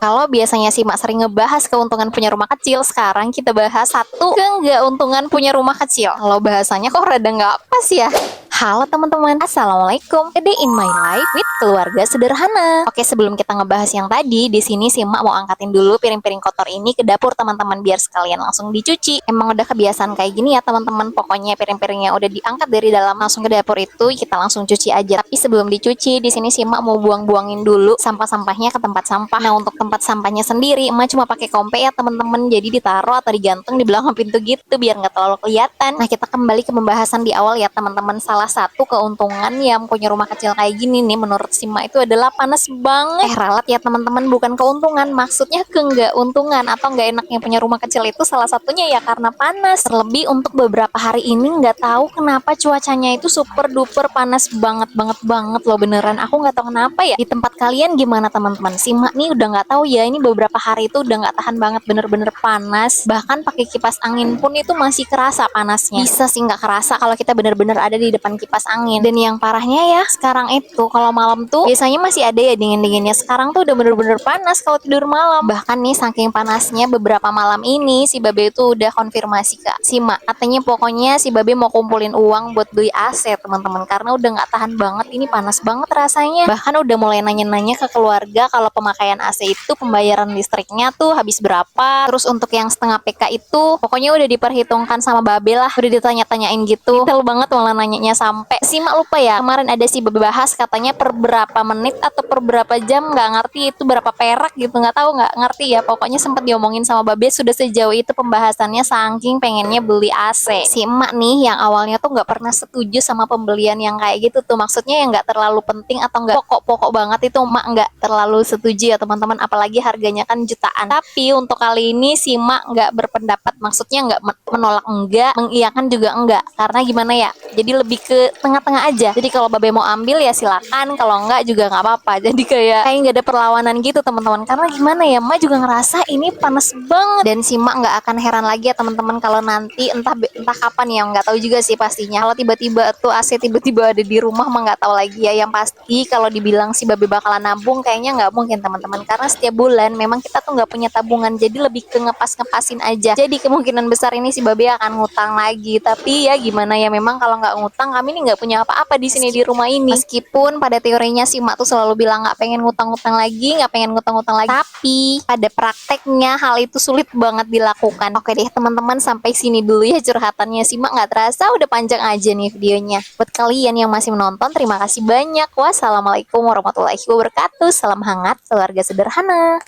Kalau biasanya sih Mak sering ngebahas keuntungan punya rumah kecil, sekarang kita bahas satu keuntungan punya rumah kecil. Kalau bahasanya kok rada nggak pas ya. Halo teman-teman, Assalamualaikum. A day in my life with keluarga sederhana. Oke, sebelum kita ngebahas yang tadi, di sini si Mak mau angkatin dulu piring-piring kotor ini ke dapur teman-teman biar sekalian langsung dicuci. Emang udah kebiasaan kayak gini ya teman-teman. Pokoknya piring-piringnya udah diangkat dari dalam langsung ke dapur itu kita langsung cuci aja. Tapi sebelum dicuci, di sini si Mak mau buang-buangin dulu sampah-sampahnya ke tempat sampah. Nah, untuk tempat sampahnya sendiri, Emak cuma pakai kompe ya teman-teman. Jadi ditaruh atau digantung di belakang pintu gitu biar nggak terlalu kelihatan. Nah, kita kembali ke pembahasan di awal ya teman-teman. Salah satu keuntungan yang punya rumah kecil kayak gini nih menurut Sima itu adalah panas banget. Ralat ya teman-teman, bukan keuntungan, maksudnya ke nggak untungan atau nggak enaknya punya rumah kecil itu salah satunya ya karena panas. Terlebih untuk beberapa hari ini nggak tahu kenapa cuacanya itu super duper panas banget banget banget loh, beneran aku nggak tahu kenapa ya. Di tempat kalian gimana teman-teman? Sima nih udah nggak tahu ya, ini beberapa hari itu udah nggak tahan banget, bener-bener panas. Bahkan pakai kipas angin pun itu masih kerasa panasnya. Bisa sih nggak kerasa kalau kita bener-bener ada di depan kipas angin. Dan yang parahnya ya sekarang itu kalau malam tuh biasanya masih ada ya dingin-dinginnya, sekarang tuh udah bener-bener panas kalau tidur malam. Bahkan nih saking panasnya beberapa malam ini si Babe itu udah konfirmasi ke Sima, katanya pokoknya si Babe mau kumpulin uang buat beli AC teman-teman, karena udah nggak tahan banget, ini panas banget rasanya. Bahkan udah mulai nanya-nanya ke keluarga kalau pemakaian AC itu pembayaran listriknya tuh habis berapa, terus untuk yang setengah PK itu pokoknya udah diperhitungkan sama Babe lah, udah ditanya-tanyain gitu, detail banget malah nanyanya. Sampai Sima lupa ya kemarin ada sih bahas katanya per berapa menit atau per berapa jam, nggak ngerti itu berapa perak gitu, nggak tahu, nggak ngerti ya, pokoknya sempat diomongin sama Babe, sudah sejauh itu pembahasannya saking pengennya beli AC. Si emak nih yang awalnya tuh nggak pernah setuju sama pembelian yang kayak gitu tuh, maksudnya yang nggak terlalu penting atau nggak pokok-pokok banget itu emak nggak terlalu setuju ya teman-teman, apalagi harganya kan jutaan. Tapi untuk kali ini si emak nggak berpendapat, maksudnya nggak menolak enggak, mengiyakan juga enggak, karena gimana ya, jadi lebih ke tengah-tengah aja. Jadi kalau Babe mau ambil ya silakan, kalau enggak juga nggak apa-apa. Jadi kayak nggak ada perlawanan gitu teman-teman, karena gimana ya, emak juga ngerasa ini panas banget. Dan si emak nggak akan heran lagi ya teman-teman kalau nanti entah kapan ya, nggak tahu juga sih pastinya, kalau tiba-tiba tuh AC tiba-tiba ada di rumah mah nggak tahu lagi ya. Yang pasti kalau dibilang si Babe bakalan nabung kayaknya nggak mungkin teman-teman, karena setiap bulan memang kita tuh nggak punya tabungan, jadi lebih ke ngepas-ngepasin aja. Jadi kemungkinan besar ini si Babe akan ngutang lagi. Tapi ya gimana ya, memang kalau nggak ngutang kami nih nggak punya apa-apa di sini di rumah ini. Meskipun pada teorinya si Mak tuh selalu bilang nggak pengen ngutang-ngutang lagi, nggak pengen ngutang-ngutang lagi, tapi pada prakteknya hal itu sulit banget dilakukan. Oke deh teman-teman, sampai sini dulu ya curhatannya si Mak, nggak terasa udah panjang aja nih videonya. Buat kalian yang masih menonton, terima kasih banyak. Wassalamualaikum warahmatullahi wabarakatuh. Salam hangat keluarga sederhana.